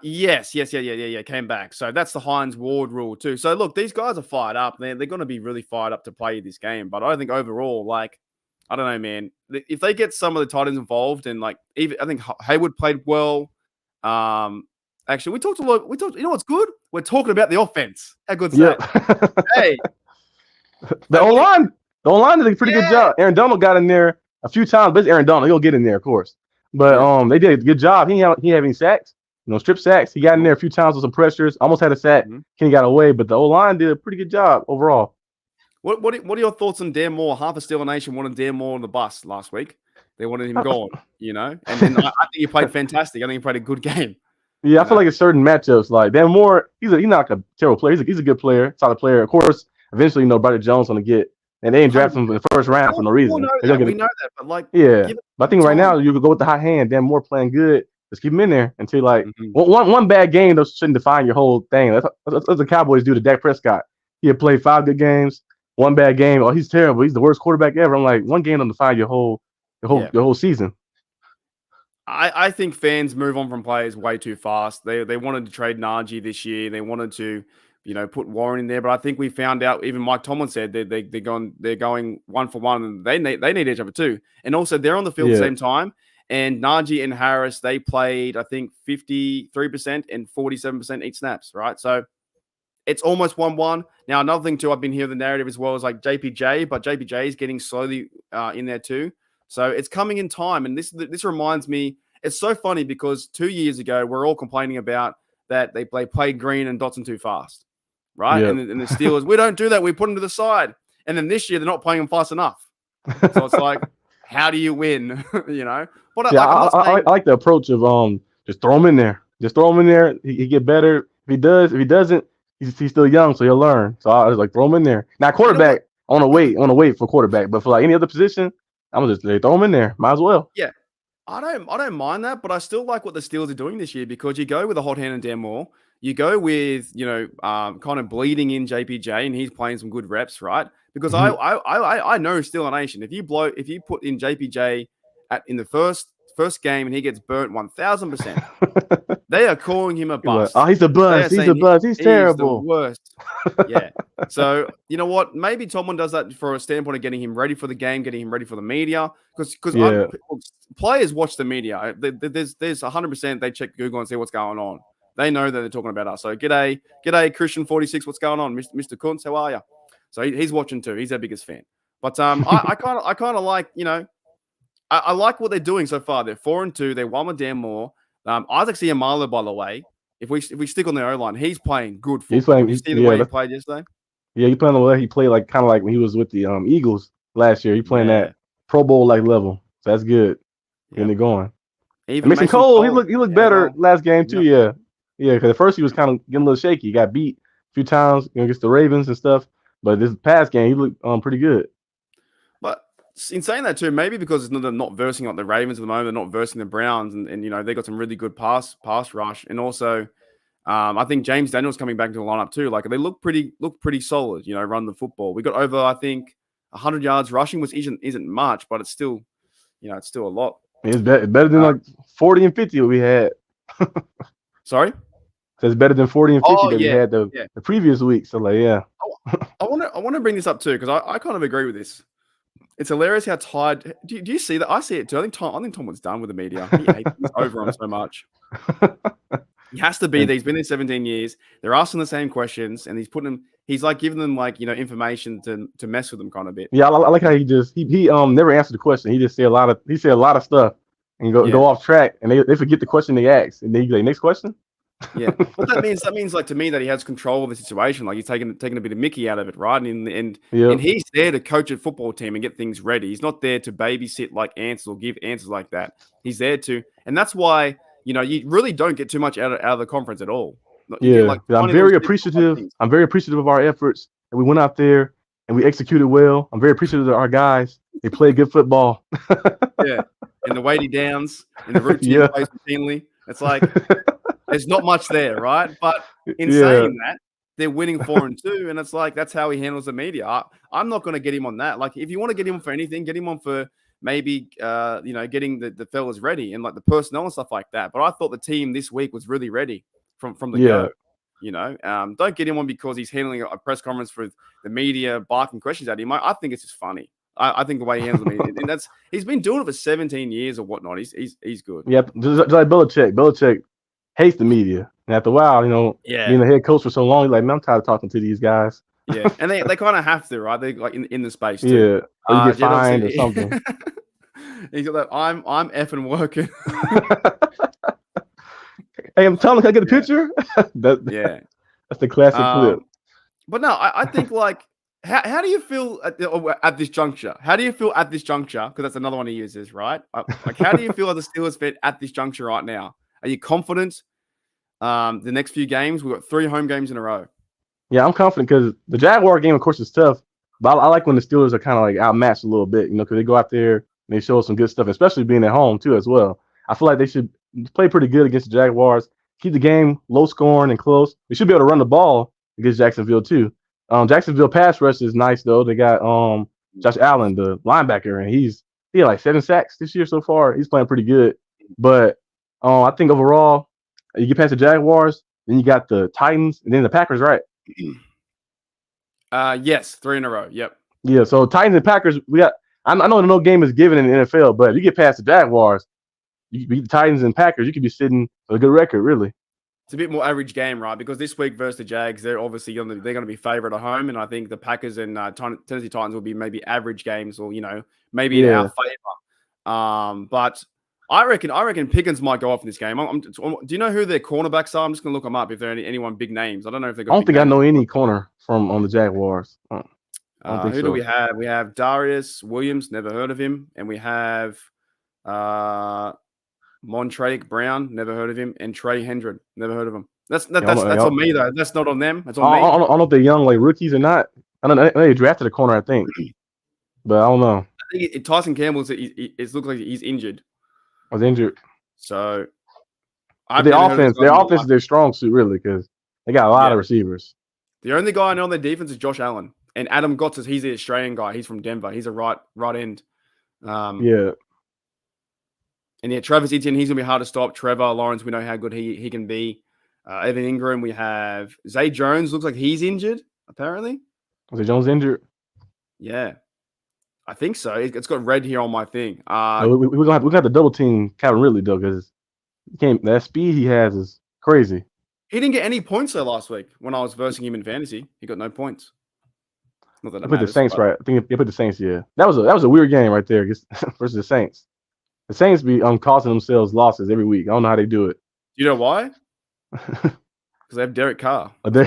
Yes. Came back. So that's the Hines Ward rule too. So look, these guys are fired up. They're going to be really fired up to play this game. But I think overall, like, I don't know, man. If they get some of the tight ends involved, and like, even I think Hayward played well. Actually, we talked a lot. You know what's good? We're talking about the offense. How good's that? Hey, the O-line did a pretty good job. Aaron Donald got in there a few times, but it's Aaron Donald. He'll get in there, of course. But they did a good job. He didn't have any sacks. Strip sacks. He got in there a few times with some pressures. Almost had a sack. Kenny got away, but the O-line did a pretty good job overall. What are your thoughts on Dan Moore? Half of Steeler Nation wanted Dan Moore on the bus last week. They wanted him gone, And then I think he played fantastic. I think he played a good game. Yeah, I feel like it's certain matchups. Like Dan Moore, he's not like a terrible player. He's a good player, solid player. Of course, eventually, Broderick Jones going to get, and they ain't drafting him in the first round for no reason. We know that, but like, but I think right now you could go with the hot hand. Dan Moore playing good. Just keep him in there until one bad game though shouldn't define your whole thing. That's what the Cowboys do to Dak Prescott. He had played 5 good games, 1 bad game. Oh, he's terrible. He's the worst quarterback ever. I'm like, one game don't define your whole season. I think fans move on from players way too fast. They wanted to trade Najee this year. They wanted to, put Warren in there. But I think we found out. Even Mike Tomlin said they're going 1 for 1, and they need each other too. And also they're on the field at the same time. And Najee and Harris, they played, I think, 53% and 47% each snaps, right? So it's almost 1-1. Now, another thing, too, I've been hearing the narrative as well is like JPJ, but JPJ is getting slowly in there too. So it's coming in time. And this reminds me, it's so funny because 2 years ago we're all complaining about that they played green and Dotson too fast, right? Yeah. And the Steelers, we don't do that. We put them to the side. And then this year they're not playing them fast enough. So it's like, how do you win? you know? But Yeah, like, I'm not saying I like the approach of just throw him in there. Just throw him in there. He get better. If he doesn't, he's still young, so he'll learn. So I was like, throw him in there. Now you know what? quarterback, I want to wait for quarterback. But for like any other position, I'm gonna just say, throw him in there. Might as well. Yeah. I don't mind that, but I still like what the Steelers are doing this year because you go with a hot hand and Dan Moore. You go with, kind of bleeding in JPJ and he's playing some good reps, right? Because Mhm. I know Steeler Nation. If you put in JPJ in the first game and he gets burnt 1,000%, they are calling him a He's like, bust. oh, he's a They are bust. He's a saying bust. He's he's the terrible. worst. Yeah. So you know what? Maybe Tomlin does that for a standpoint of getting him ready for the game, getting him ready for the media. Because Yeah. players watch the media. There's 100% they check Google and see what's going on. They know that they're talking about us. So g'day Christian 46. What's going on, Mr. Kuntz? How are you? So he's watching too. He's our biggest fan. But I kind of like I like what they're doing so far. They're 4-2. They won with Dan Moore. Isaac Siamalo, by the way. If we stick on the O line, he's playing good He's football. playing. Did you see the Yeah, way he played yesterday? yeah. He playing the way he played, like kind of like when he was with the Eagles last year. He playing Yeah, that Pro Bowl like level. So that's good. Getting yep. it going. And Even Mason Mason Cole, Cole, he looked had a better goal. last game too. Yep, Yeah, yeah. Because at first he was kind of getting a little shaky. He got beat a few times, against the Ravens and stuff. But this past game, he looked pretty good. but in saying that too, maybe because they're not versing like the Ravens at the moment, they're not versing the Browns, and they got some really good pass rush, and also I think James Daniels coming back to the lineup too. Like they look pretty solid. Run the football. We got over I think 100 yards rushing, which isn't much, but it's still it's still a lot. It's better than Uh, like 40 and 50 we had. sorry. So it's better than 40 and 50 Oh that we yeah, had the yeah. previous week. So like, yeah, I want to bring this up too because I kind of agree with this. It's hilarious how tired. Do you see that? I see it too. I think Tom was done with the media. He's over them so much. He has to be and there. He's been there 17 years. They're asking the same questions, and he's like giving them like information to mess with them kind of bit. yeah, I like how he never answered the question. He just said a lot of stuff and go Yeah. off track, and they forget the question they asked, and then you like, next question. Yeah, what that means like to me that he has control of the situation. Like he's taking a bit of Mickey out of it, right? And Yeah, he's there to coach a football team and get things ready. He's not there to babysit like answers or give answers like that. He's there to, and that's why you really don't get too much out of the conference at all. You get yeah. like I'm 20 little very snippets of appreciative. things. I'm very appreciative of our efforts, and we went out there and we executed well. I'm very appreciative of our guys. They played good football. Yeah, and the weighty downs and the routine Yeah, plays routinely. It's like there's not much there, right? But in yeah, saying that, they're winning 4-2, and it's like that's how he handles the media. I'm not going to get him on that. Like, if you want to get him on for anything, get him on for maybe getting the fellas ready and like the personnel and stuff like that. But I thought the team this week was really ready from the yeah. go. Don't get him on because he's handling a press conference for the media barking questions at him. I think it's just funny. I think the way he handles the media, and he's been doing it for 17 years or whatnot. He's good. Yeah, just like Belichick. Belichick hates the media. And after a while, Yeah. being the head coach for so long, he's like, man, I'm tired of talking to these guys. Yeah, and they kind of have to, right? They like in the space too. Yeah, or you get Jed fined or obviously, something. he's got that. I'm effing working. Hey, I'm telling can I get a Yeah, picture? yeah. That's the classic clip. But no, I think like how do you feel at this juncture? How do you feel at this juncture? Because that's another one he uses, right? Like, how do you feel as a Steelers fan at this juncture right now? Are you confident? The next few games, we've got 3 home games in a row. Yeah, I'm confident because the Jaguar game, of course, is tough. But I like when the Steelers are kind of like outmatched a little bit, because they go out there and they show us some good stuff, especially being at home too as well. I feel like they should play pretty good against the Jaguars, keep the game low scoring and close. They should be able to run the ball against Jacksonville too. Jacksonville pass rush is nice though. They got Josh Allen, the linebacker, and he had like 7 sacks this year so far. He's playing pretty good. But I think overall, you get past the Jaguars, then you got the Titans, and then the Packers, right? Yes, 3 in a row. Yep. Yeah, so Titans and Packers, we got. I know no game is given in the NFL, but if you get past the Jaguars, you beat the Titans and Packers, you could be sitting with a good record, really. It's a bit more average game, right? Because this week versus the Jags, they're obviously going to be favourite at home, and I think the Packers and Tennessee Titans will be maybe average games, or maybe in our Yeah, favour. But I reckon Pickens might go off in this game. Do you know who their cornerbacks are? I'm just gonna look them up if they're anyone big names. I don't know if they got. I don't think I know any corner from on the Jaguars. I don't think who so. do we have? We have Darius Williams. Never heard of him, and we have Montrake Brown. Never heard of him, and Trey Hendren. Never heard of him. That's on me though. That's not on them. That's on me. I don't know if they're young like rookies or not. I don't know. They drafted a corner, I think, but I don't know. I think Tyson Campbell. It looks like he's injured. Was injured. So their offense is their strong suit, really, because they got a lot of receivers. The only guy I know on their defense is Josh Allen. And Adam Gotts, he's the Australian guy. He's from Denver. He's a right end. Yeah. And yeah, Travis Etienne, he's going to be hard to stop. Trevor Lawrence, we know how good he can be. Evan Ingram, we have Zay Jones. Looks like he's injured, apparently. Was Zay Jones injured? Yeah. I think so. It's got red here on my thing. We're going to have to double team Calvin Ridley, though, because that speed he has is crazy. He didn't get any points there last week when I was versing him in fantasy. He got no points. Not that put the Saints right. I think they put the Saints. Yeah, that was a weird game right there versus the Saints. The Saints be causing themselves losses every week. I don't know how they do it. You know why? Because they have Derek Carr. What do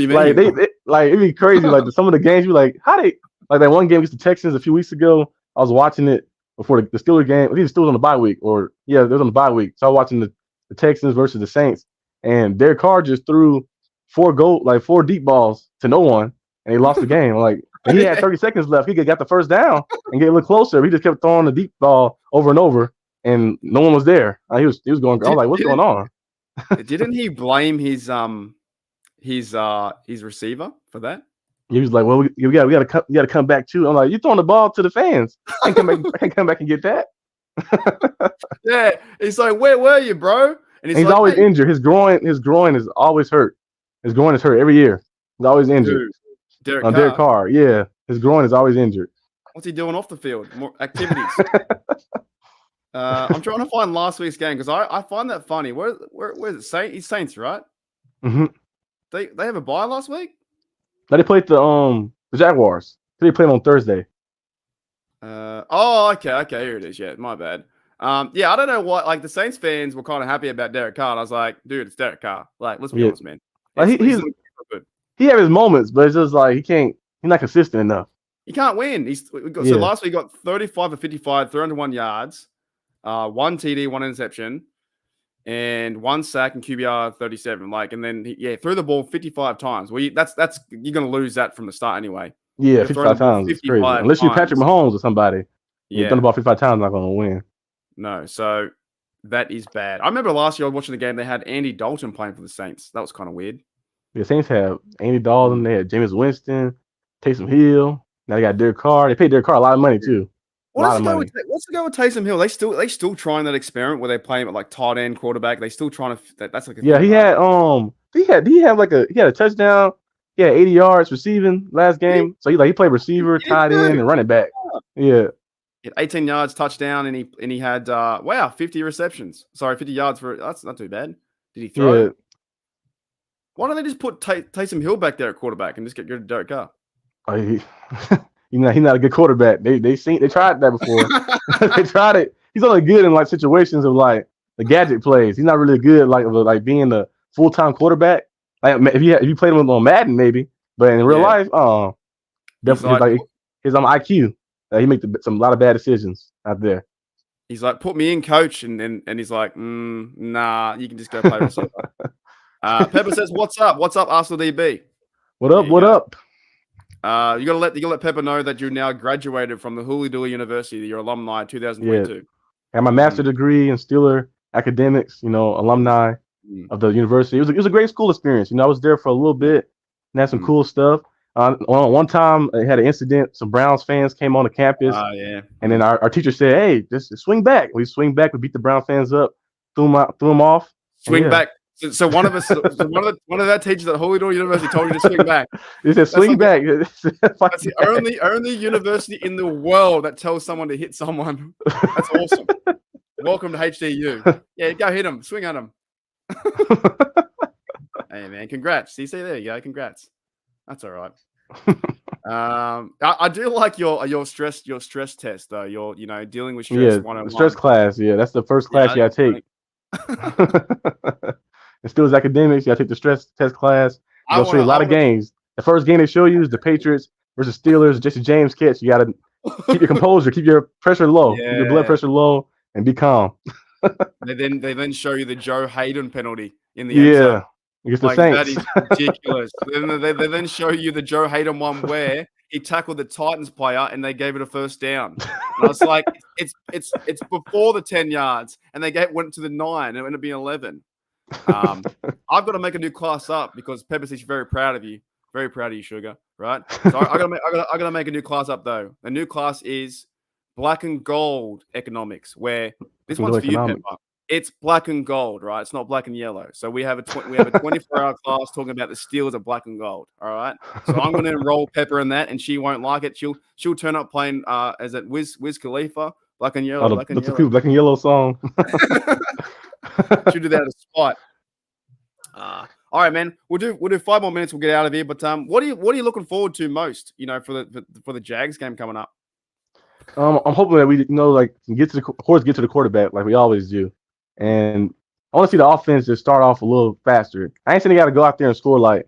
you mean? Like it'd be crazy. Like some of the games, you like how they like that one game against the Texans a few weeks ago. I was watching it before the Steelers game. I think the Steelers on the bye week, or yeah, it was on the bye week. So I was watching the Texans versus the Saints, and Derek Carr just threw 4 deep balls to no one. And he lost the game. Like he had 30 seconds left. He could got the first down and get a little closer. He just kept throwing the deep ball over and over, and no one was there. He was going. I was like, "What's going on?" Didn't he blame his receiver for that? He was like, "Well, we got to come back too." I'm like, "You throwing the ball to the fans? I can't come back and get that." Yeah, he's like, "Where were you, bro?" And he's like, always injured. His groin is always hurt. His groin is hurt every year. He's always injured. Derek Carr, yeah. His groin is always injured. What's he doing off the field? More activities. I'm trying to find last week's game because I find that funny. Where's it? It's Saints, right? Mm-hmm. They have a bye last week? They played the Jaguars. They played on Thursday. Okay. Here it is. Yeah, my bad. Yeah, I don't know what. Like the Saints fans were kind of happy about Derek Carr. And I was like, dude, it's Derek Carr. Like, let's be honest, man. Like he's good. He have his moments, but it's just like he's not consistent enough. He can't win. So last week he got 35 of 55, 301 yards, 1 TD, 1 interception, and 1 sack and QBR 37. Like, and then he threw the ball 55 times. Well, that's you're gonna lose that from the start anyway. Yeah, 55 times. It's crazy. Unless you're Patrick Mahomes or somebody. You've done the ball 55 times, not gonna win. No, so that is bad. I remember last year I was watching the game. They had Andy Dalton playing for the Saints. That was kind of weird. The Saints have Andy Dalton. They had Jameis Winston, Taysom Hill. Now they got Derek Carr. They paid Derek Carr a lot of money too. What's the go with Taysom Hill? They still trying that experiment where they play him at like tight end quarterback. They still trying to. That's like he had a touchdown. He had 80 yards receiving last game. So he played receiver, tight end, and running back. Yeah. He had 18 yards, touchdown, and he had 50 receptions. Sorry, 50 yards for that's not too bad. Did he throw? Yeah. Why don't they just put Taysom Hill back there at quarterback and just get rid of Derek Carr? He's not a good quarterback. They tried that before. They tried it. He's only good in like situations of like the gadget plays. He's not really good like being a full-time quarterback. Like if you played him on Madden maybe, but in real life, definitely like his IQ. He make a lot of bad decisions out there. He's like, put me in, coach, and he's like, nah, you can just go play receiver. Pepper says, "What's up? What's up, TheArsenalDB? What up? What up? You gotta let Pepper know that you now graduated from the Hooly Dooly University, your alumni 2022. Yeah. I have my master's degree in Steeler academics. Alumni of the university. It was a great school experience. I was there for a little bit and had some cool stuff. One time, I had an incident. Some Browns fans came on the campus, and then our teacher said, "Hey, just swing back." We swing back. We beat the Brown fans up, threw them off. Swing back. So one of our teachers at Holy Door University told you to swing back. He said, "Swing back." That's the only university in the world that tells someone to hit someone. That's awesome. Welcome to HDU. Yeah, go hit him. Swing at him. Hey man, congrats. See, there you go. Congrats. That's all right. I do like your stress test though. Your dealing with stress Yeah, the stress 101. class. Yeah, that's the first Yeah, class you gotta take. It still is academics. You gotta take the stress test class. I They'll show you a lot of want games. The first game they show you is the Patriots versus Steelers. Jesse James catch. You gotta keep your to. composure, keep your pressure low, keep your blood Yeah. pressure low, and be calm. They then show you the Joe Hayden penalty in the end zone. Yeah, against the Like that Saints. is ridiculous. They then show you the Joe Hayden one where he tackled the Titans player and they gave it a first down. And I was like, it's before the 10 yards, and they went to the 9 and it ended up being 11. I've got to make a new class up because Pepper is very proud of you. Very proud of you, Sugar. Right? So I gotta make a new class up though. The new class is black and gold economics, where this No one's for you, economics. Pepper. It's black and gold, right? It's not black and yellow. So we have a 24-hour class talking about the Steelers of black and gold. All right. So I'm going to enroll Pepper in that, and she won't like it. She'll turn up playing as it Wiz Khalifa, black and yellow, black and That's a yellow. cool black and yellow song. She'll do that out of spite. All right, man. We'll do 5 more minutes. We'll get out of here. But what are you looking forward to most? For the Jags game coming up. I'm hoping that we like get to the quarterback like we always do, and I want to see the offense just start off a little faster. I ain't saying they got to go out there and score like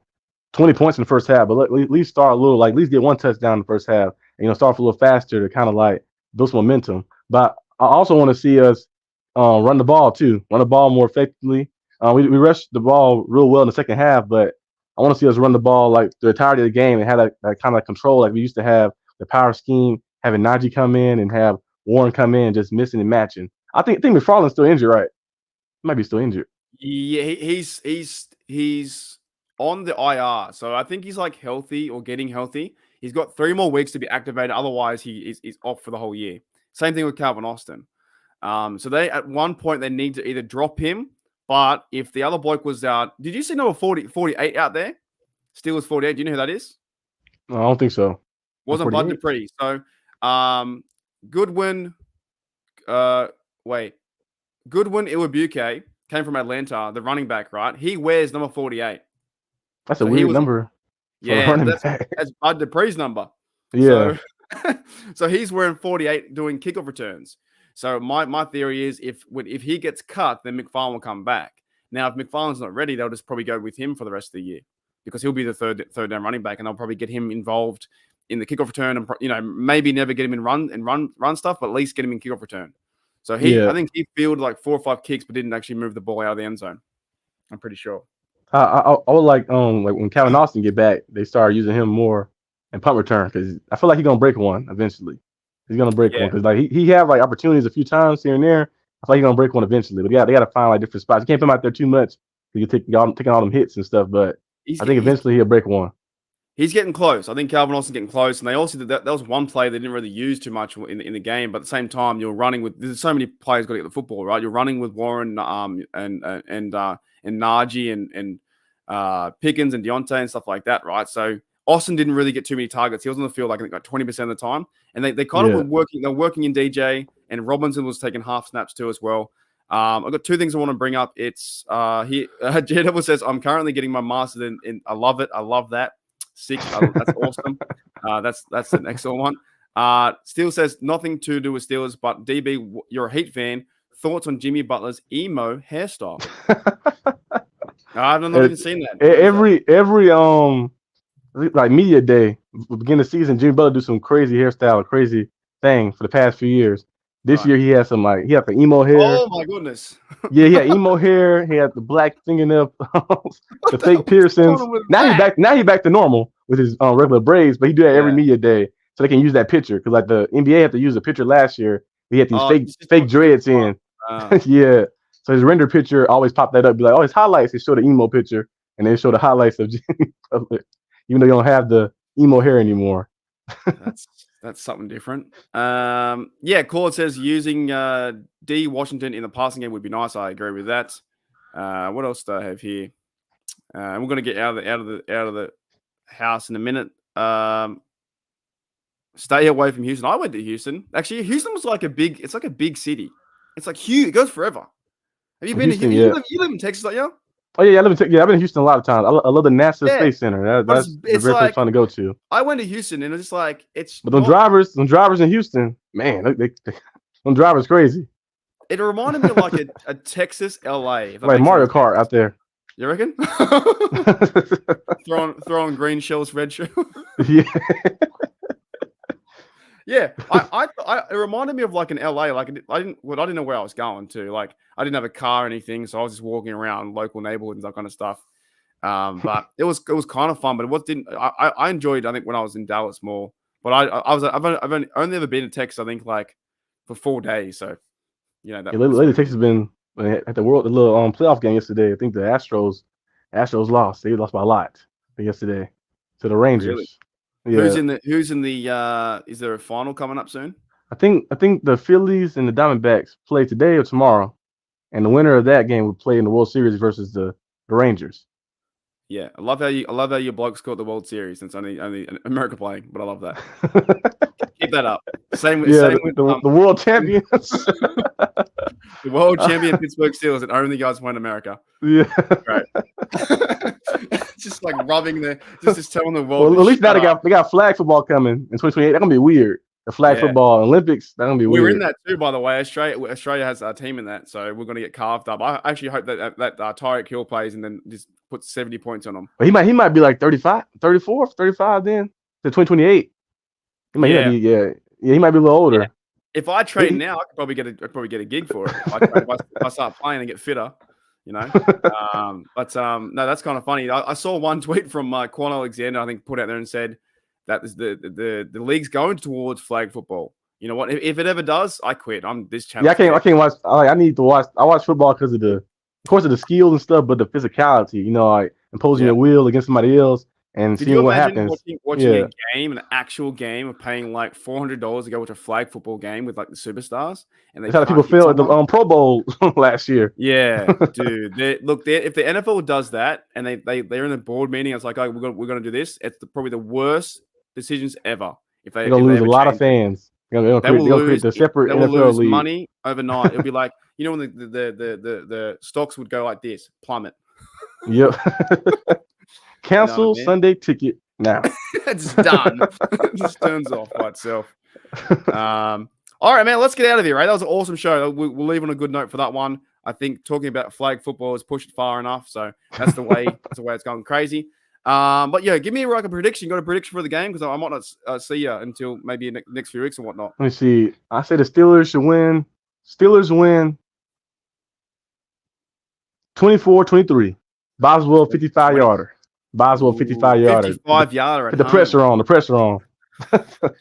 20 points in the first half, but at least start a little, like at least get one touchdown in the first half, and start off a little faster to kind of like build some momentum. But I also want to see us run the ball too, run the ball more effectively. We rushed the ball real well in the second half, but I want to see us run the ball like the entirety of the game and have that kind of control like we used to have, the power scheme, having Najee come in and have Warren come in, just missing and matching. I think McFarland's still injured, right? He might be still injured. Yeah, he's on the IR, so I think he's like healthy or getting healthy. He's got 3 more weeks to be activated. Otherwise, he's off for the whole year. Same thing with Calvin Austin. So they at one point they need to either drop him, but if the other bloke was out, did you see number 48 out there? Steelers 48. Do you know who that is? No, I don't think so. Wasn't Bud 48? Dupree. So Goodwin, Goodwin Iwabuke came from Atlanta, the running back, right? He wears number 48. That's So a he weird was number. Yeah, that's Bud Dupree's number. Yeah. So he's wearing 48 doing kickoff returns. So my theory is if he gets cut, then McFarland will come back. Now, if McFarland's not ready, they'll just probably go with him for the rest of the year because he'll be the third down running back, and they'll probably get him involved in the kickoff return and maybe never get him in run stuff, but at least get him in kickoff return. So I think he fielded like 4 or 5 kicks, but didn't actually move the ball out of the end zone. I'm pretty sure. I would like when Calvin Austin get back, they start using him more in punt return because I feel like he's gonna break one eventually. He's gonna break one because like he had like opportunities a few times here and there. I feel like he's gonna break one eventually. But they gotta find like different spots. You can't put him out there too much. You taking all them hits and stuff. But I think eventually he'll break one. He's getting close. I think Calvin Austin's getting close, and they also did that was one play they didn't really use too much in the game. But at the same time, you're running with there's so many players got to get the football right. You're running with Warren and Najee and Pickens and Deontay and stuff like that, right? So Austin didn't really get too many targets. He was on the field like 20% of the time, and they kind of were working. They're working in DJ, and Robinson was taking half snaps too as well. I've got 2 things I want to bring up. It's J-Double says I'm currently getting my master's in. I love it. I love that. 6. That's awesome. That's an excellent one. Steel says nothing to do with Steelers, but DB, you're a Heat fan. Thoughts on Jimmy Butler's emo hairstyle? I've not even seen that. Every like media day, beginning of the season, Jimmy Butler do some crazy hairstyle, crazy thing for the past few years. This year he had he had the emo hair. Oh my goodness. Yeah, he had emo hair. He had the black fingernail, the fake piercings. Now he's back to normal with his regular braids, but he do that every media day so they can use that picture because like the NBA had to use a picture last year. He had these fake dreads in. Yeah. So his render picture always pop that up. Be like, oh, his highlights. They show the emo picture and they show the highlights of Jimmy Butler, even though you don't have the emo hair anymore. That's something different. Claude says using D Washington in the passing game would be nice. I agree with that. What else do I have here? We're going to get out of the house in a minute. Stay away from Houston. I went to Houston. Actually, Houston was like a big city. It's like huge. It goes forever. Have you been to Houston? You live in Texas, don't you? Oh yeah, I've been in Houston a lot of times. I love the NASA Yeah, Space Center. but That's a it's very place like fun to go to. I went to Houston and it's like it's But not. them drivers in Houston, man, them drivers crazy. It reminded me of like a Texas LA, if that Like makes Mario any sense. Kart out there. You reckon? throwing green shells, red shells. Yeah. Yeah, it reminded me of like an LA. Like I didn't know where I was going to. Like I didn't have a car or anything, so I was just walking around local neighborhoods and that kind of stuff. But it was kind of fun. But what didn't I enjoyed? I think when I was in Dallas more. But I've only ever been to Texas. I think like for 4 days. So that. Yeah, lately Texas has been at the little playoff game yesterday. I think the Astros lost. They lost by a lot yesterday to the Rangers. Really? Yeah. Who's in the is there a final coming up soon? I think the Phillies and the Diamondbacks play today or tomorrow, and the winner of that game would play in the World Series versus the Rangers. Yeah, I love how your blokes caught the World Series. It's only America playing, but I love that. Keep that up. Same with the world champions. The world champion Pittsburgh Steelers and only guys won America. Yeah. Right. Just like rubbing just telling the world. Well, at least now they got flag football coming in 2028. That's gonna be weird. The flag football Olympics, that's gonna be weird. We're in that too, by the way. Australia has a team in that, so we're gonna get carved up. I actually hope that Tyreek Hill plays and then just puts 70 points on him. But he might be like 35, 34, 35 then to 2028. He might be he might be a little older. Yeah. If I train now, I could probably get a gig for it. If I start playing and get fitter, no, that's kind of funny. I saw one tweet from Quan Alexander, I think, put out there and said that the league's going towards flag football. You know what? If it ever does, I quit. I'm this channel. Yeah, I can't watch. I need to watch. I watch football because of the skills and stuff, but the physicality. Like imposing your will against somebody else and seeing what happens. Watching a game, an actual game, of paying like $400 to go watch a flag football game with like the superstars, and that's how people feel at the Pro Bowl last year. Yeah, dude. If the NFL does that and they're in the board meeting, it's like, oh, we're gonna do this. It's probably the worst decisions ever. They're gonna lose a lot of fans. They will create the separate NFL league. Money overnight. It'll be like when the stocks would go like this, plummet. Yep. Cancel Sunday ticket now. It's done. It just turns off by itself. All right, man. Let's get out of here. Right, that was an awesome show. We'll leave on a good note for that one. I think talking about flag football has pushed it far enough, so that's the way. That's the way it's going crazy. But yeah, give me like a prediction. Got a prediction for the game because I might not see you until maybe next few weeks and whatnot. Let me see. I say the Steelers should win. Steelers win 24-23. Boswell 55-yarder. Boswell 55-yarder. 55-yarder. Put the pressure on.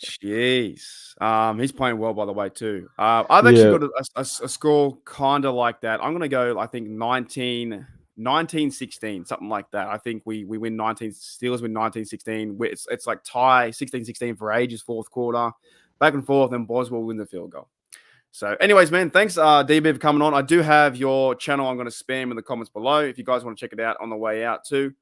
Jeez. He's playing well, by the way, too. I've actually got a score kind of like that. I'm going to go, I think, 19-16, something like that. I think we win 19. Steelers win 19-16. It's like tie 16-16 for ages, fourth quarter. Back and forth, and Boswell win the field goal. So anyways, man, thanks, DB, for coming on. I do have your channel I'm going to spam in the comments below if you guys want to check it out on the way out too.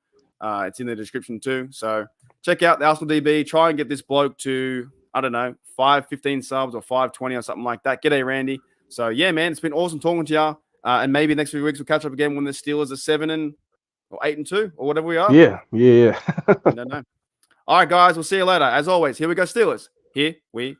It's in the description too. So check out the TheArsenalDB. Try and get this bloke to, I don't know, 515 subs or 520 or something like that. G'day, Randy. So yeah, man, it's been awesome talking to you. And maybe next few weeks we'll catch up again when the Steelers are 8-2 or whatever we are. Yeah. I don't know. All right, guys, we'll see you later. As always, here we go, Steelers. Here we go.